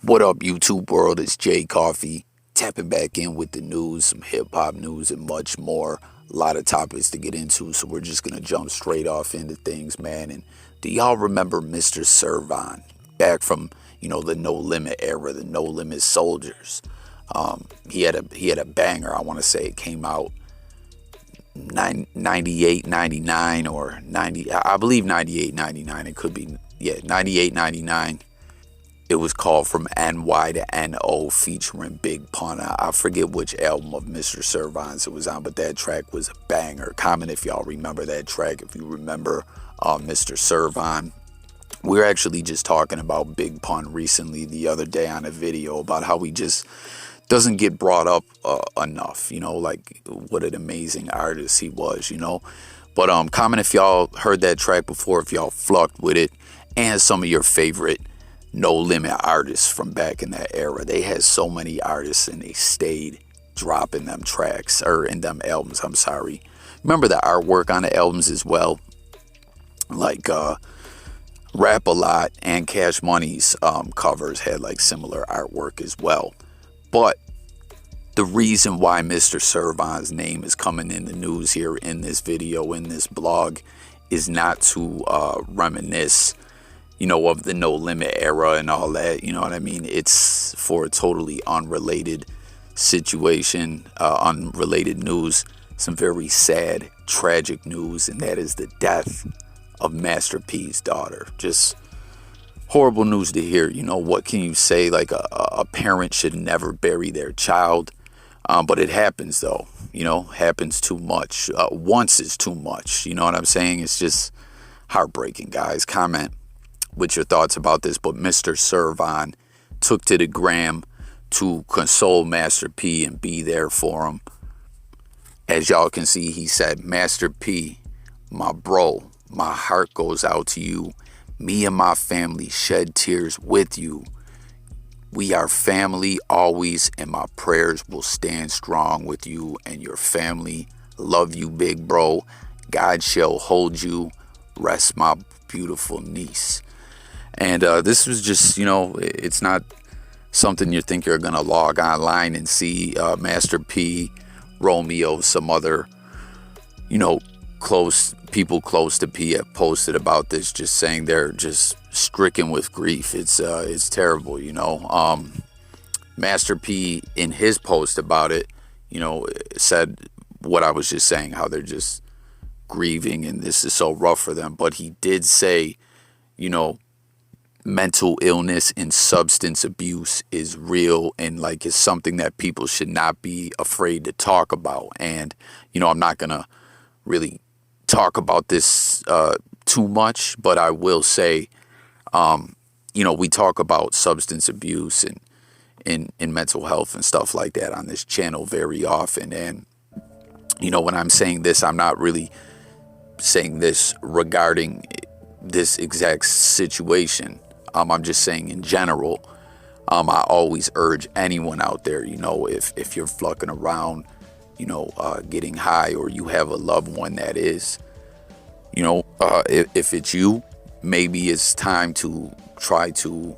What up, YouTube world? It's Jay Coffee, tapping back in with the news, some hip hop news, and much more. A lot of topics to get into, so we're just gonna jump straight off into things, man. And do y'all remember Mr. Serv back from the No Limit era, the No Limit Soldiers? He had a banger. I want to say it came out 98, 99, or 90. I believe 98, 99. It could be 98, 99. It was called From NY to NO, featuring Big Pun. I forget which album of Mr. Serv it was on, but that track was a banger. Comment if y'all remember that track, if you remember Mr. Serv. We were actually just talking about Big Pun recently the other day on a video about how he just doesn't get brought up enough, like what an amazing artist he was, But comment if y'all heard that track before, if y'all flucked with it, and some of your favorite No Limit artists from back in that era. They had so many artists and they stayed dropping them tracks, or in them albums, I'm sorry. Remember the artwork on the albums as well? Like Rap A Lot and Cash Money's covers had like similar artwork as well. But the reason why Mr. Serv's name is coming in the news here in this video, in this blog, is not to reminisce of the No Limit era and all that, you know what I mean? It's for a totally unrelated situation, unrelated news, some very sad, tragic news, and that is the death of Master P's daughter. Just horrible news to hear. What can you say? Like a parent should never bury their child, but it happens though, happens too much. Once is too much, you know what I'm saying? It's just heartbreaking, guys. Comment with your thoughts about this. But Mr. Serv took to the gram to console Master P and be there for him. As y'all can see, he said, "Master P, my bro, my heart goes out to you. Me and my family shed tears with you. We are family always, and my prayers will stand strong with you and your family. Love you, big bro. God shall hold you. Rest my beautiful niece." And this was just, it's not something you think you're going to log online and see Master P, Romeo, some other, people close to P have posted about this, just saying they're just stricken with grief. It's terrible, Master P, in his post about it, said what I was just saying, how they're just grieving and this is so rough for them. But he did say, mental illness and substance abuse is real, and like it's something that people should not be afraid to talk about. And I'm not gonna really talk about this too much, but I will say we talk about substance abuse and in mental health and stuff like that on this channel very often. And when I'm saying this, I'm not really saying this regarding this exact situation. I'm just saying in general. I always urge anyone out there, if you're flucking around, getting high, or you have a loved one that is, if it's you, maybe it's time to try to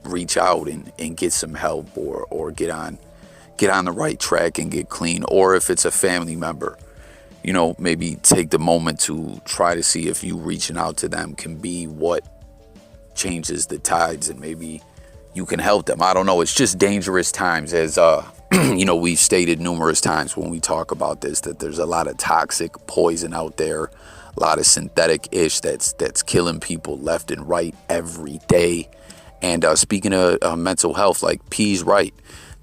reach out and get some help, or get on the right track and get clean. Or if it's a family member, maybe take the moment to try to see if you reaching out to them can be what changes the tides, and maybe you can help them. I don't know. It's just dangerous times, as we've stated numerous times when we talk about this, that there's a lot of toxic poison out there, a lot of synthetic ish that's killing people left and right every day. And speaking of mental health, like P's right,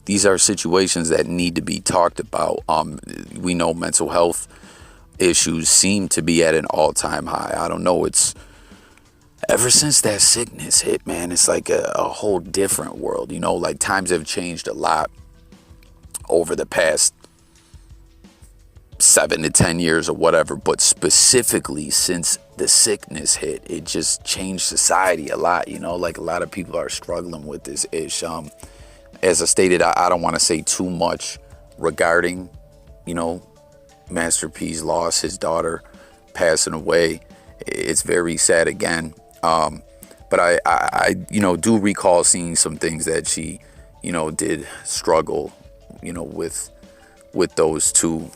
these are situations that need to be talked about. We know mental health issues seem to be at an all-time high. I don't know. It's ever since that sickness hit, man, it's like a whole different world, like times have changed a lot over the past 7 to 10 years or whatever, but specifically since the sickness hit, it just changed society a lot, like a lot of people are struggling with this ish. As I stated, I don't want to say too much regarding, Master P's loss, his daughter passing away. It's very sad again. But I do recall seeing some things that she, did struggle, with those two,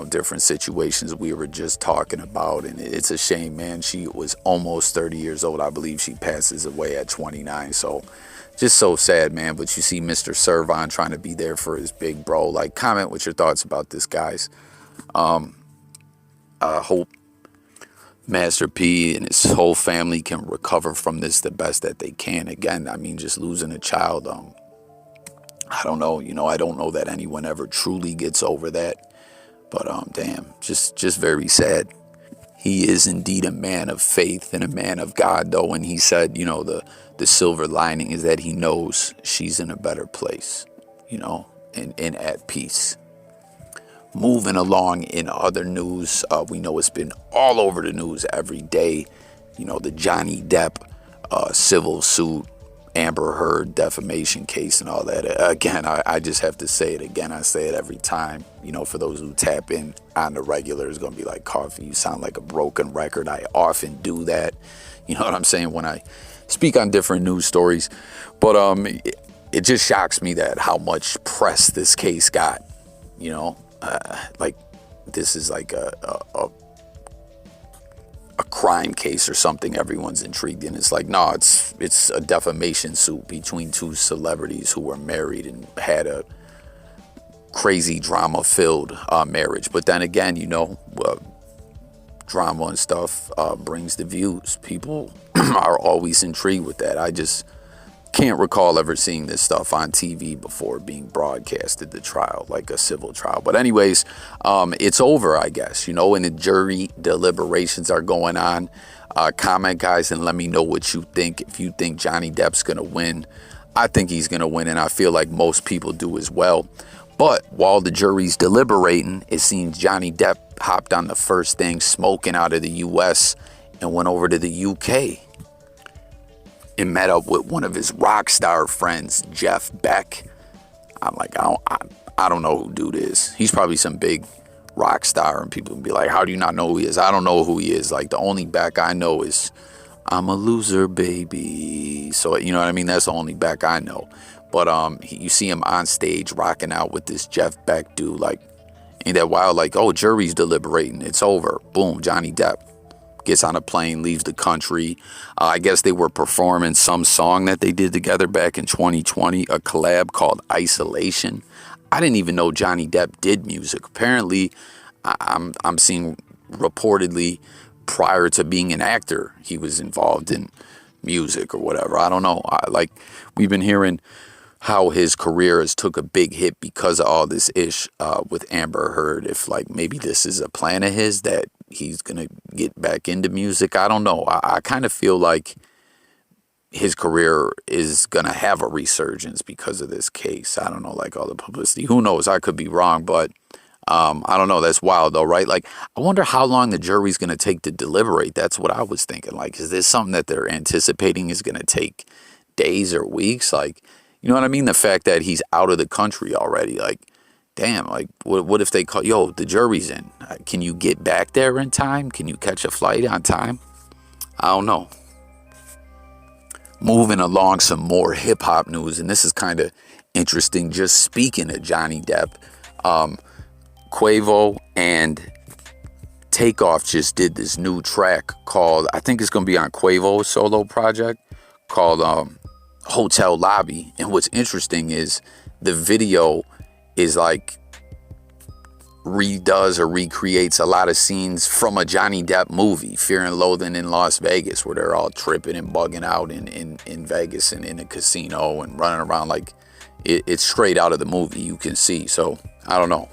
different situations we were just talking about. And it's a shame, man. She was almost 30 years old. I believe she passes away at 29. So just so sad, man. But you see Mr. Serv trying to be there for his big bro. Like, comment with your thoughts about this, guys. I hope Master P and his whole family can recover from this the best that they can. Again, I mean, just losing a child, I don't know, I don't know that anyone ever truly gets over that. But damn, just very sad. He is indeed a man of faith and a man of God, though. And he said, the silver lining is that he knows she's in a better place, and at peace. Moving along in other news, we know it's been all over the news every day. The Johnny Depp civil suit, Amber Heard defamation case and all that. Again, I just have to say it again. I say it every time. For those who tap in on the regular, it's going to be like, Coffee, you sound like a broken record. I often do that. You know what I'm saying? When I speak on different news stories. But it just shocks me that how much press this case got, like this is like a crime case or something everyone's intrigued in. It's like, no, it's a defamation suit between two celebrities who were married and had a crazy drama-filled marriage. But then again, drama and stuff brings the views. People are always intrigued with that. I just can't recall ever seeing this stuff on TV before being broadcasted, the trial, like a civil trial. But anyways, it's over, I guess, and the jury deliberations are going on. Comment, guys, and let me know what you think. If you think Johnny Depp's going to win, I think he's going to win, and I feel like most people do as well. But while the jury's deliberating, it seems Johnny Depp hopped on the first thing smoking out of the U.S. and went over to the U.K. and met up with one of his rock star friends, Jeff Beck. I'm like, I don't know who dude is. He's probably some big rock star, and people will be like, how do you not know who he is? I don't know who he is. Like, the only Beck I know is I'm a loser, baby. So, you know what I mean? That's the only Beck I know. But you see him on stage rocking out with this Jeff Beck dude. Like, ain't that wild? Like, oh, jury's deliberating. It's over. Boom, Johnny Depp gets on a plane, leaves the country. I guess they were performing some song that they did together back in 2020, a collab called Isolation. I didn't even know Johnny Depp did music. Apparently, I'm seeing reportedly prior to being an actor, he was involved in music or whatever. I don't know. We've been hearing how his career has took a big hit because of all this ish with Amber Heard. If maybe this is a plan of his that he's gonna get back into music. I don't know. I kind of feel like his career is gonna have a resurgence because of this case. I don't know, all the publicity. Who knows? I could be wrong, but I don't know. That's wild though, right? I wonder how long the jury's gonna take to deliberate. That's what I was thinking. Is this something that they're anticipating is gonna take days or weeks? You know what I mean? The fact that he's out of the country already, damn, what if they call, yo, the jury's in. Can you get back there in time? Can you catch a flight on time? I don't know. Moving along, some more hip hop news, and this is kind of interesting. Just speaking of Johnny Depp, Quavo and Takeoff just did this new track called, I think it's going to be on Quavo's solo project, called Hotel Lobby. And what's interesting is the video is redoes or recreates a lot of scenes from a Johnny Depp movie, Fear and Loathing in Las Vegas, where they're all tripping and bugging out in Vegas and in a casino and running around. It's straight out of the movie, you can see. So I don't know.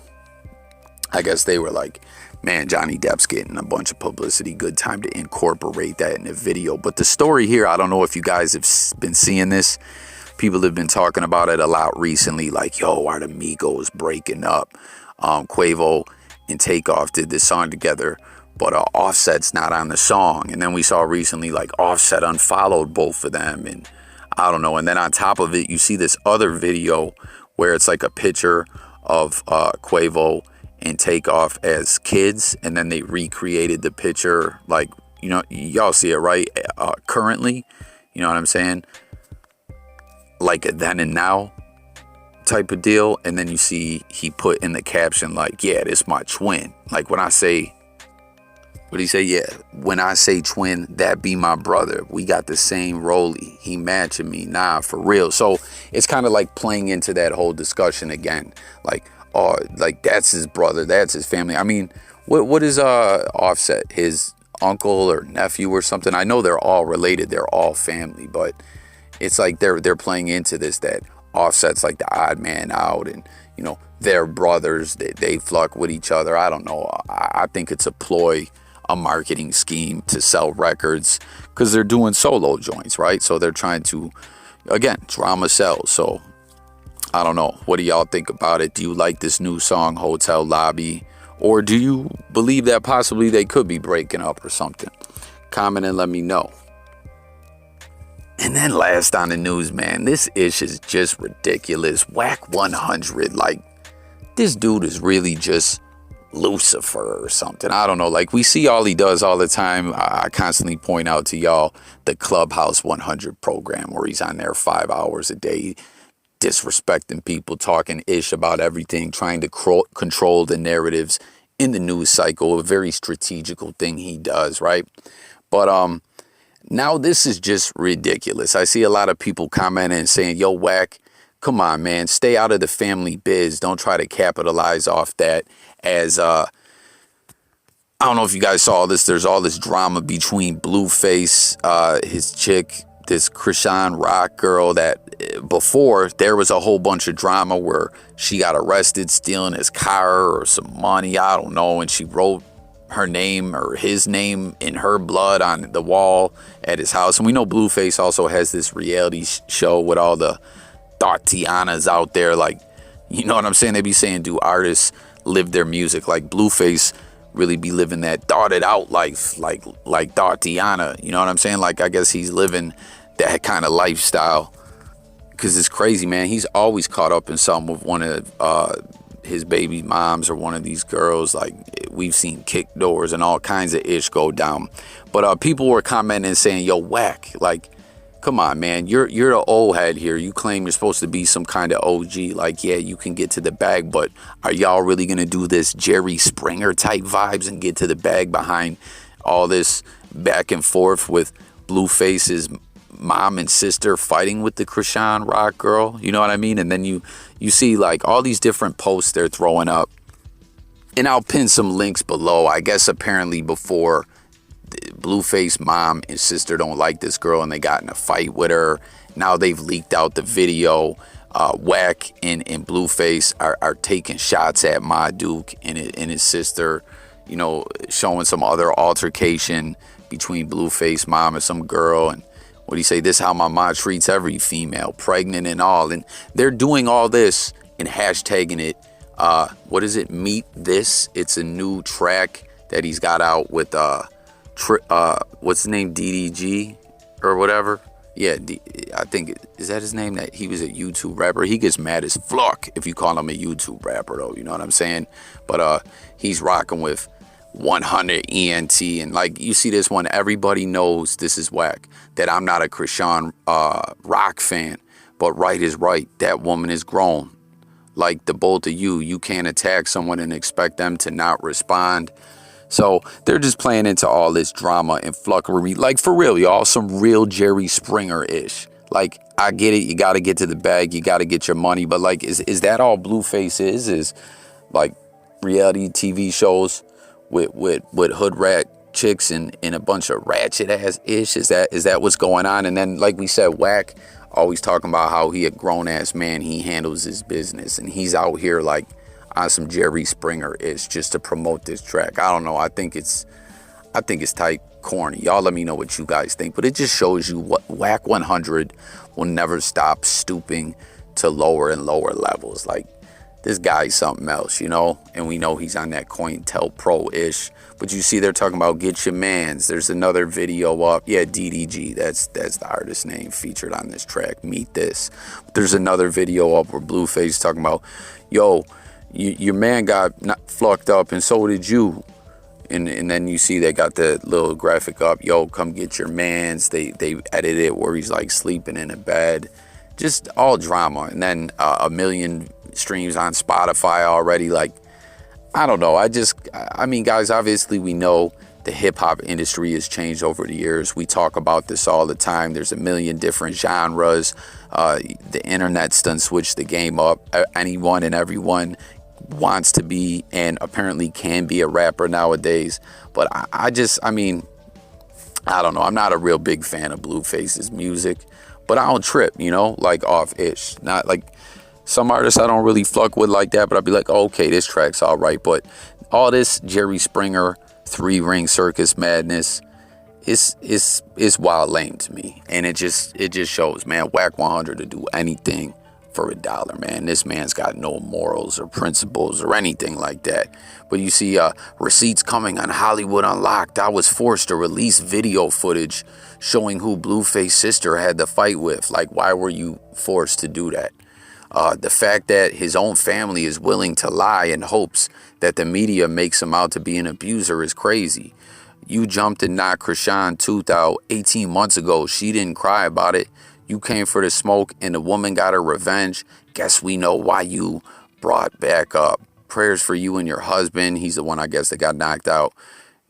I guess they were like, man, Johnny Depp's getting a bunch of publicity. Good time to incorporate that in the video. But the story here, I don't know if you guys have been seeing this. People have been talking about it a lot recently. Yo, are the Migos breaking up? Quavo and Takeoff did this song together, but Offset's not on the song. And then we saw recently, Offset unfollowed both of them. And I don't know. And then on top of it, you see this other video where it's a picture of Quavo and Takeoff as kids, and then they recreated the picture You know, y'all see it, right? Currently, you know what I'm saying? Like a then and now type of deal. And then you see he put in the caption like, yeah, this my twin. Like when I say, what did he say? Yeah, when I say twin, that be my brother. We got the same rollie. He matching me. Nah, for real. So it's kind of like playing into that whole discussion again. Like, oh, like that's his brother. That's his family. I mean, what is Offset? His uncle or nephew or something? I know they're all related. They're all family, but it's like they're playing into this, that Offset's like the odd man out, and you know they're brothers. They flock with each other. I don't know. I think it's a ploy, a marketing scheme to sell records, because they're doing solo joints, right? So they're trying to, again, drama sells. So I don't know. What do y'all think about it? Do you like this new song, Hotel Lobby? Or do you believe that possibly they could be breaking up or something? Comment and let me know. And then last on the news, man, this ish is just ridiculous. WACK100, like, this dude is really just Lucifer or something. I don't know. Like, we see all he does all the time. I constantly point out to y'all the Clubhouse 100 program where he's on there 5 hours a day, disrespecting people, talking ish about everything, trying to control the narratives in the news cycle. A very strategical thing he does, right? But now this is just ridiculous. I see a lot of people commenting and saying, yo, Wack, come on, man, stay out of the family biz. Don't try to capitalize off that. As I don't know if you guys saw this, there's all this drama between Blueface, his chick, this Krishan Rock girl, that before there was a whole bunch of drama where she got arrested stealing his car or some money, I don't know, and she wrote her name or his name in her blood on the wall at his house. And we know Blueface also has this reality show with all the Tatianas out there, like, you know what I'm saying? They be saying, do artists live their music? Like Blueface really be living that thoughted out life, like Tatiana, you know what I'm saying? Like, I guess he's living that kind of lifestyle, because it's crazy, man. He's always caught up in something with one of his baby moms or one of these girls. Like, we've seen kick doors and all kinds of ish go down. But people were commenting and saying, yo, Wack, like, come on, man, you're the old head here. You claim you're supposed to be some kind of OG. Like, yeah, you can get to the bag, but are y'all really going to do this Jerry Springer type vibes and get to the bag behind all this back and forth with Blueface's mom and sister fighting with the Krishan Rock girl? You know what I mean? And then you see like all these different posts they're throwing up. And I'll pin some links below. I guess apparently before, Blueface mom and sister don't like this girl and they got in a fight with her. Now they've leaked out the video. Wack and Blueface are taking shots at Ma Duke and his sister, you know, showing some other altercation between Blueface mom and some girl. And what do you say? This how my mom treats every female, pregnant and all. And they're doing all this and hashtagging it. What is it? Meet This. It's a new track that he's got out with what's his name, DDG or whatever. Yeah, I think, is that his name? That he was a YouTube rapper. He gets mad as fuck if you call him a YouTube rapper, though. You know what I'm saying? But he's rocking with 100 ENT, and like you see this one, everybody knows this is Wack. That I'm not a Krishan Rock fan, but right is right. That woman is grown. Like the both of you can't attack someone and expect them to not respond. So they're just playing into all this drama and fluffery. Like, for real, y'all, some real Jerry Springer-ish. Like, I get it. You got to get to the bag. You got to get your money. But, like, is that all Blueface is? Is, like, reality TV shows with hood rat chicks and a bunch of ratchet-ass-ish? Is that what's going on? And then, like we said, Wack always talking about how he a grown-ass man. He handles his business. And he's out here, like, on some Jerry Springer-ish just to promote this track. I don't know. I think it's tight corny. Y'all let me know what you guys think. But it just shows you what WACK100 will never stop stooping to lower and lower levels. Like, this guy's something else, you know? And we know he's on that COINTELPRO-ish. But you see they're talking about Get Your Mans. There's another video up. Yeah, DDG. That's the artist name featured on this track. Meet This. But there's another video up where Blueface talking about, yo, your man got flucked up and so did you. And then you see they got the little graphic up, yo, come get your mans. They edited it where he's like sleeping in a bed, just all drama. And then a million streams on Spotify already. Like, I don't know. I mean, guys, obviously we know the hip hop industry has changed over the years. We talk about this all the time. There's a million different genres. The internet's done switched the game up. Anyone and everyone wants to be and apparently can be a rapper nowadays. But I mean, I don't know. I'm not a real big fan of Blueface's music, but I don't trip, you know, like off ish. Not like some artists I don't really fuck with like that, but I'd be like, oh, okay, this track's all right. But all this Jerry Springer 3-ring circus madness is wild lame to me. And it just shows, man, WACK100 to do anything for $1, man. This man's got no morals or principles or anything like that. But you see receipts coming on Hollywood Unlocked. I was forced to release video footage showing who Blueface's sister had the fight with. Like, why were you forced to do that? The fact that his own family is willing to lie in hopes that the media makes him out to be an abuser is crazy. You jumped and knocked Krishan tooth out 18 months ago. She didn't cry about it. You came for the smoke and the woman got her revenge. Guess we know why you brought back up. Prayers for you and your husband. He's the one, I guess, that got knocked out.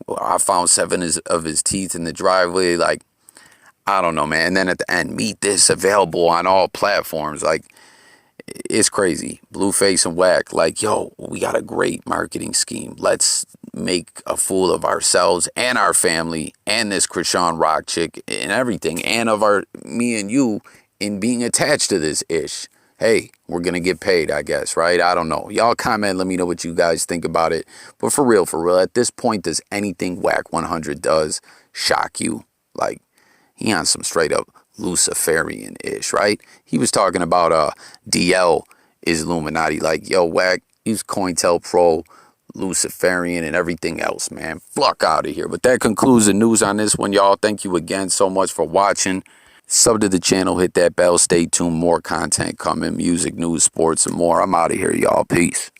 Well, I found 7 of his teeth in the driveway. Like, I don't know, man. And then at the end, meet this, available on all platforms. Like, it's crazy. Blueface and Wack, like, yo, we got a great marketing scheme. Let's make a fool of ourselves and our family and this Krishan Rock chick and everything, and of me and you in being attached to this ish. Hey, we're gonna get paid, I guess, right? I don't know. Y'all comment, let me know what you guys think about it. But for real, at this point, does anything WACK100 does shock you? Like, he on some straight up Luciferian-ish, right? He was talking about DL is Illuminati. Like, yo, Wack, he's COINTELPRO, Luciferian, and everything else, man. Fuck out of here. But that concludes the news on this one, y'all. Thank you again so much for watching. Sub to the channel, hit that bell, stay tuned. More content coming, music, news, sports, and more. I'm out of here, y'all. Peace.